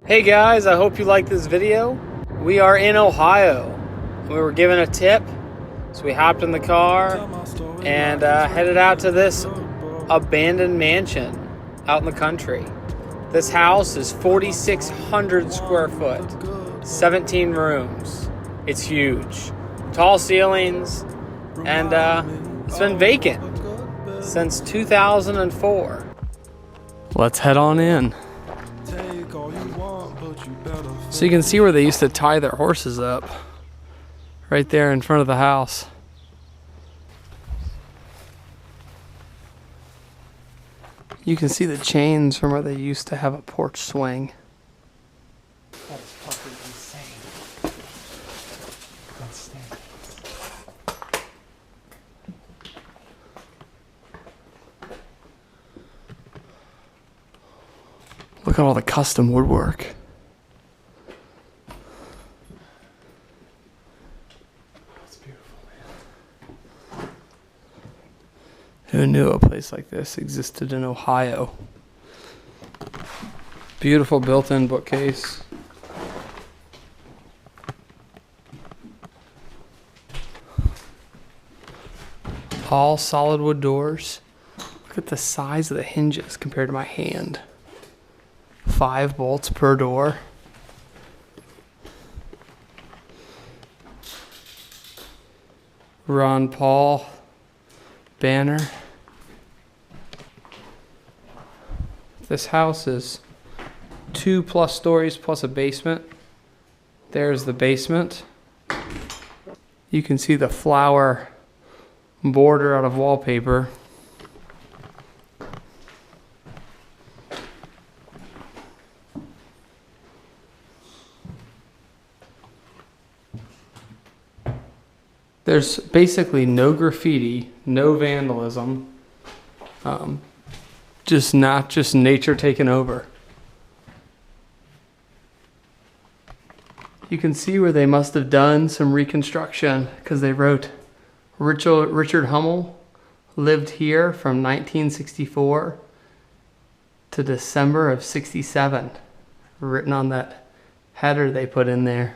Hey guys, I hope you like this video. We are in Ohio. We were given a tip, so we hopped in the car and headed out to this abandoned mansion out in the country. This house is 4,600 square foot, 17 rooms. It's huge. Tall ceilings, and it's been vacant since 2004. Let's head on in. So you can see where they used to tie their horses up, right there in front of the house. You can see the chains from where they used to have a porch swing. That is fucking insane. Let's stand. Look at all the custom woodwork. That's beautiful, man. Who knew a place like this existed in Ohio? Beautiful built-in bookcase. All solid wood doors. Look at the size of the hinges compared to my hand. 5 bolts per door. Ron Paul banner. This house is 2+ stories plus a basement. There's the basement. You can see the flower border out of wallpaper. There's basically no graffiti, no vandalism, just nature taking over. You can see where they must have done some reconstruction because they wrote Richard Hummel lived here from 1964 to December of '67, written on that header they put in there.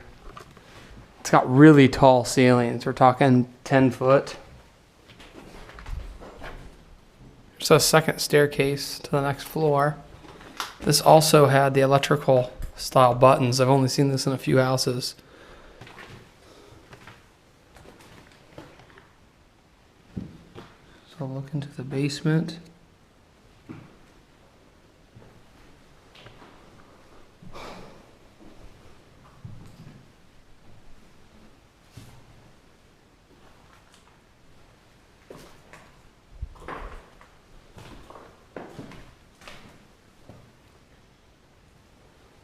It's got really tall ceilings. We're talking 10 foot. There's a second staircase to the next floor. This also had the electrical style buttons. I've only seen this in a few houses. So look into the basement.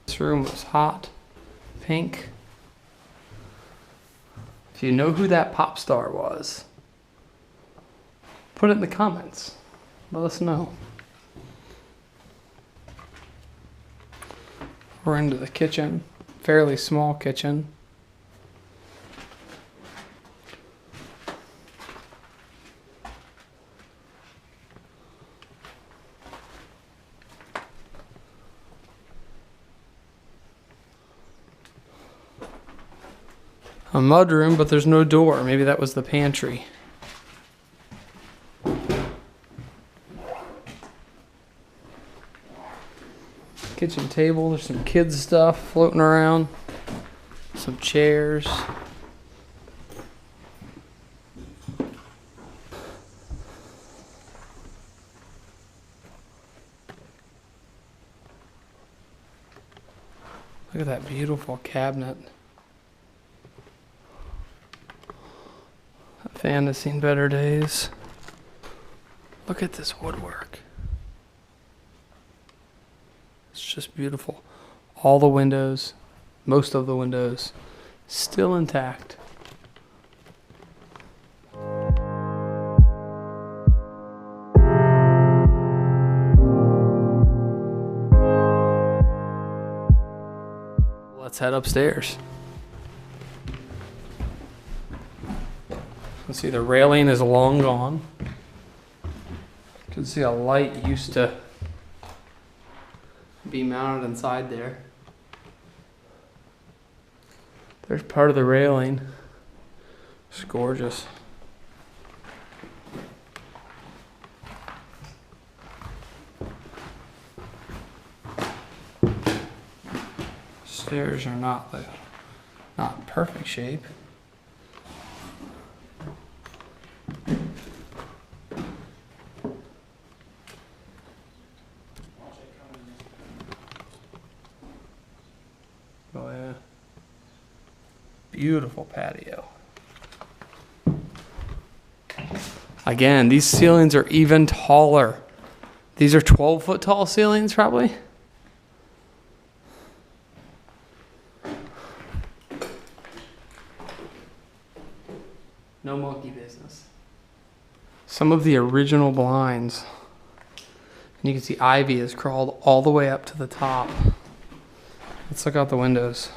This room was hot, pink. If you know who that pop star was, put it in the comments. Let us know. We're into the kitchen, fairly small kitchen. A mudroom, but there's no door. Maybe that was the pantry. Kitchen table, there's some kids stuff floating around. Some chairs. Look at that beautiful cabinet. That fan has seen better days. Look at this woodwork. It's just beautiful. All the windows, most of the windows, still intact. Let's head upstairs. You can see the railing is long gone. You can see a light used to be mounted inside there. There's part of the railing. It's gorgeous. Stairs are not perfect shape. Oh yeah. Beautiful patio. Again, these ceilings are even taller. These are 12-foot tall ceilings, probably. No monkey business. Some of the original blinds. And you can see ivy has crawled all the way up to the top. Let's look out the windows.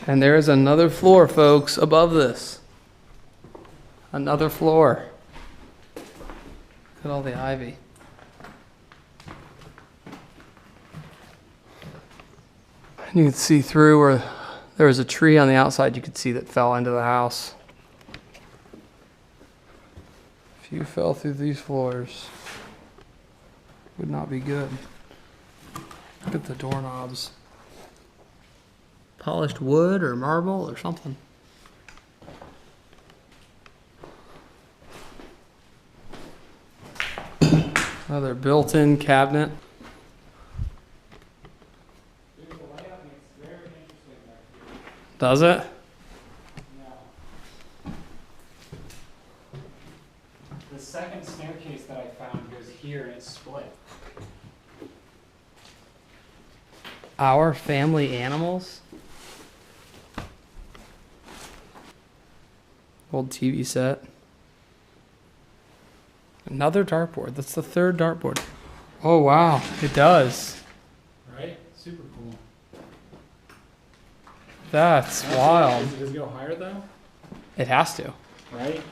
And there is another floor, folks, above this. Another floor. Look at all the ivy. And you can see through where there was a tree on the outside you could see that fell into the house. If you fell through these floors, it would not be good. Look at the doorknobs. Polished wood or marble or something. Another built-in cabinet. Does it? Yeah. The second staircase that I found goes here and it's split. Our family animals. Old TV set. Another dartboard. That's the third dartboard. Oh wow, it does. Right? Super cool. That's wild. Does it go higher though? It has to. Right?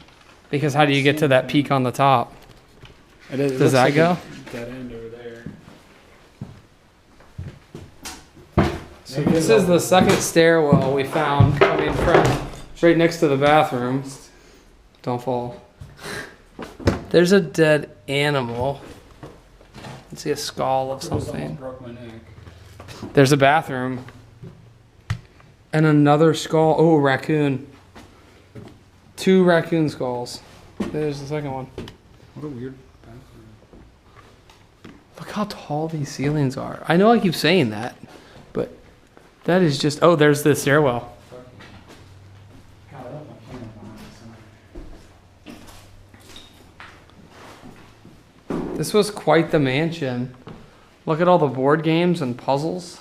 Because how do you get to that peak on the top? Does that go? Dead end over there. So this is the second stairwell we found coming from right next to the bathroom. Don't fall. There's a dead animal. Let's see a skull of something. Broke my neck. There's a bathroom. And another skull. Oh, raccoon. 2 raccoon skulls. There's the second one. What a weird bathroom. Look how tall these ceilings are. I know I keep saying that, but that is just... Oh, there's the stairwell. God, I left my camera behind. This was quite the mansion. Look at all the board games and puzzles.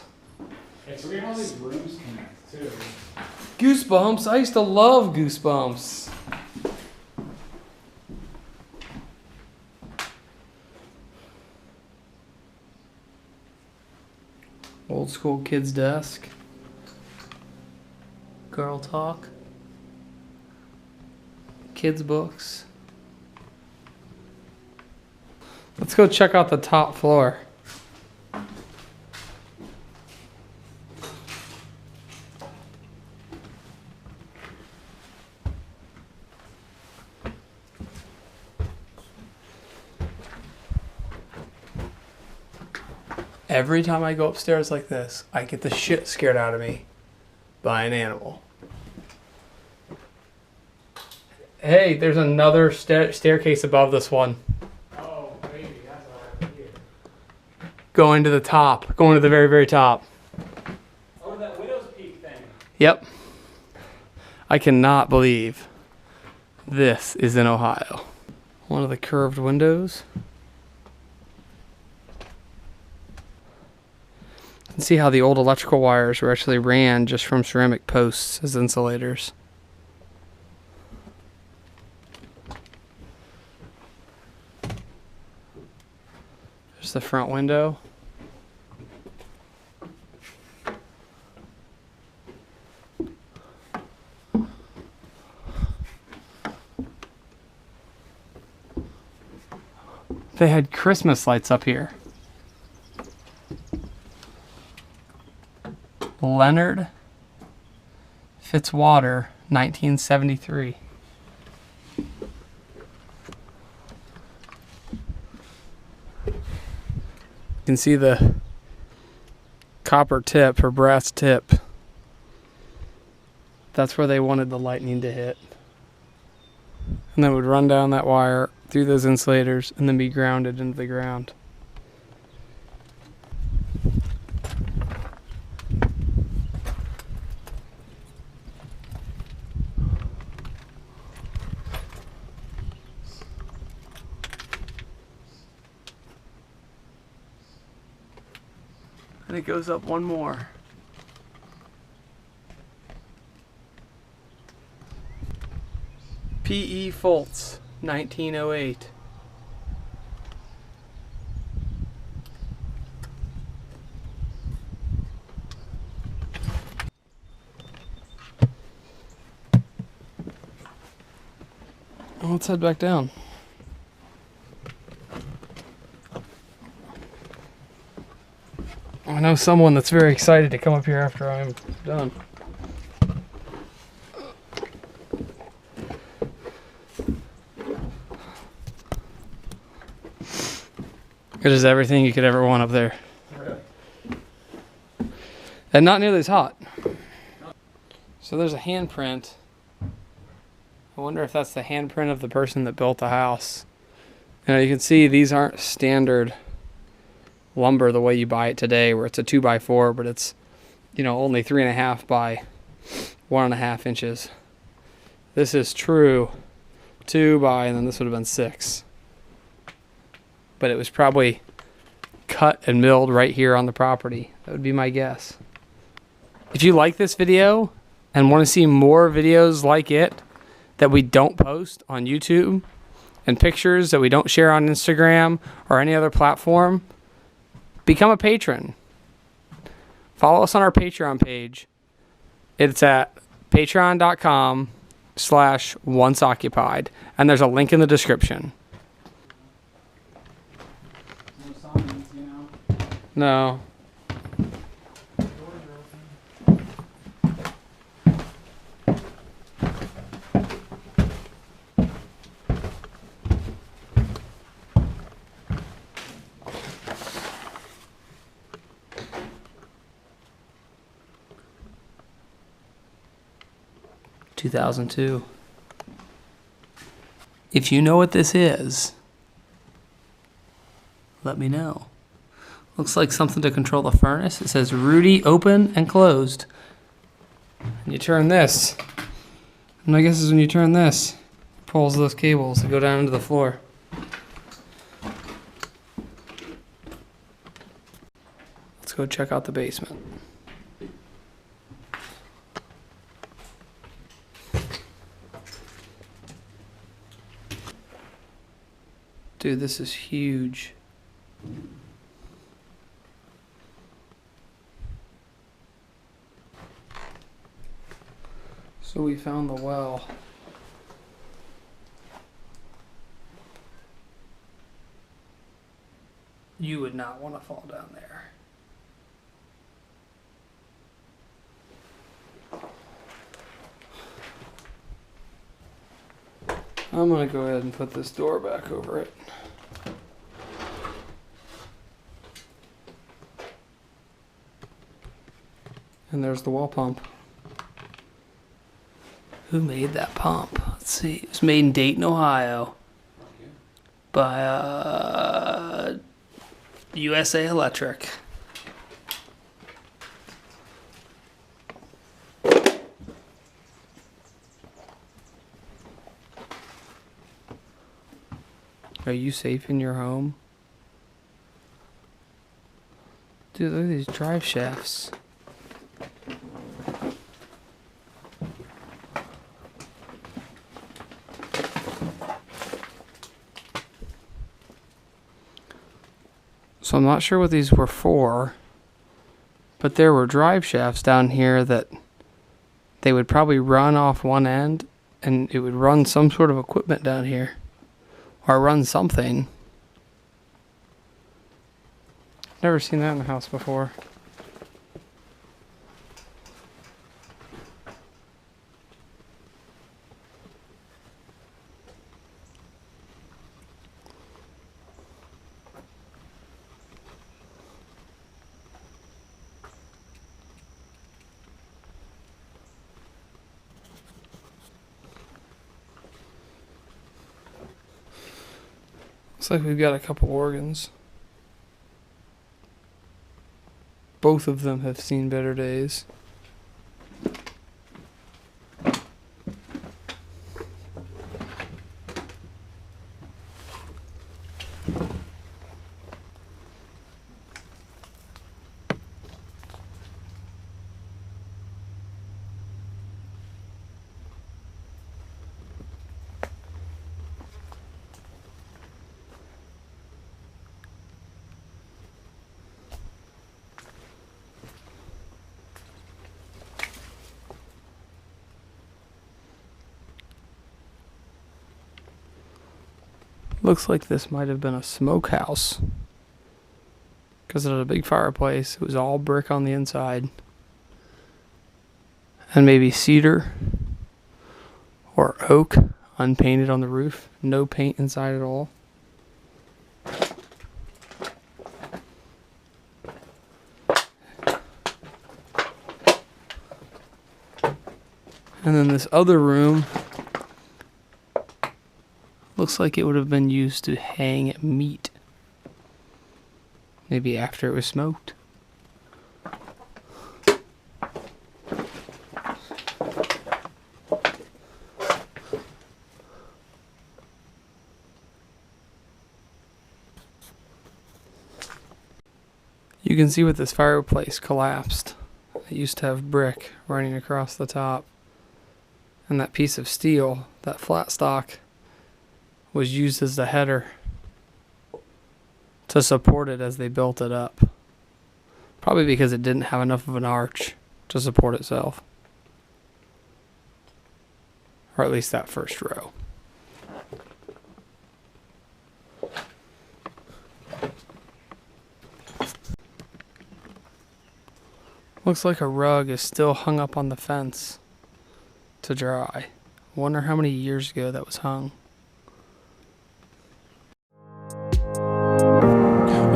It's weird how these rooms connect, too. Goosebumps. I used to love Goosebumps. Old school kids' desk. Girl talk. Kids' books. Let's go check out the top floor. Every time I go upstairs like this, I get the shit scared out of me by an animal. Hey, there's another staircase above this one. Oh, baby, that's all right here. Going to the top. Going to the very, very top. Oh, that widow's peak thing. Yep. I cannot believe this is in Ohio. One of the curved windows. You can see how the old electrical wires were actually ran just from ceramic posts as insulators. There's the front window. They had Christmas lights up here. Leonard Fitzwater, 1973. You can see the copper tip or brass tip. That's where they wanted the lightning to hit. And then it would run down that wire through those insulators and then be grounded into the ground. And it goes up one more. P.E. Foltz, 1908. Well, let's head back down. I know someone that's very excited to come up here after I'm done. It is everything you could ever want up there. Really? And not nearly as hot. So there's a handprint. I wonder if that's the handprint of the person that built the house. You can see these aren't standard lumber the way you buy it today, where it's a 2x4, but it's, only 3.5 by 1.5 inches. This is true 2 by, and then this would have been 6. But it was probably cut and milled right here on the property. That would be my guess. If you like this video and want to see more videos like it that we don't post on YouTube, and pictures that we don't share on Instagram or any other platform, become a patron. Follow us on our Patreon page. It's at patreon.com/onceoccupied, and there's a link in the description. No. 2002. If you know what this is, let me know. Looks like something to control the furnace. It says Rudy open and closed. And you turn this. And my guess is when you turn this, it pulls those cables that go down into the floor. Let's go check out the basement. Dude, this is huge. So we found the well. You would not want to fall down there. I'm going to go ahead and put this door back over it. And there's the well pump. Who made that pump? Let's see. It was made in Dayton, Ohio. By USA Electric. Are you safe in your home? Dude, look at these drive shafts. So I'm not sure what these were for, but there were drive shafts down here that they would probably run off one end, and it would run some sort of equipment down here, or run something. Never seen that in the house before. Looks like we've got a couple organs. Both of them have seen better days. Looks like this might have been a smokehouse, because it had a big fireplace. It was all brick on the inside, and maybe cedar or oak, unpainted on the roof. No paint inside at all. And then this other room looks like it would have been used to hang meat. Maybe after it was smoked. You can see with this fireplace collapsed. It used to have brick running across the top. And that piece of steel, that flat stock, was used as the header to support it as they built it up. Probably because it didn't have enough of an arch to support itself. Or at least that first row. Looks like a rug is still hung up on the fence to dry. Wonder how many years ago that was hung.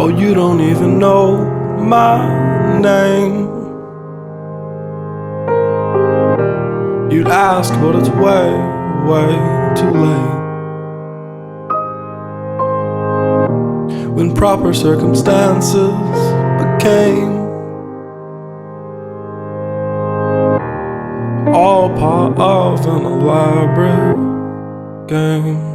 Oh, you don't even know my name. You'd ask, but it's way, way too late. When proper circumstances became all part of an elaborate game.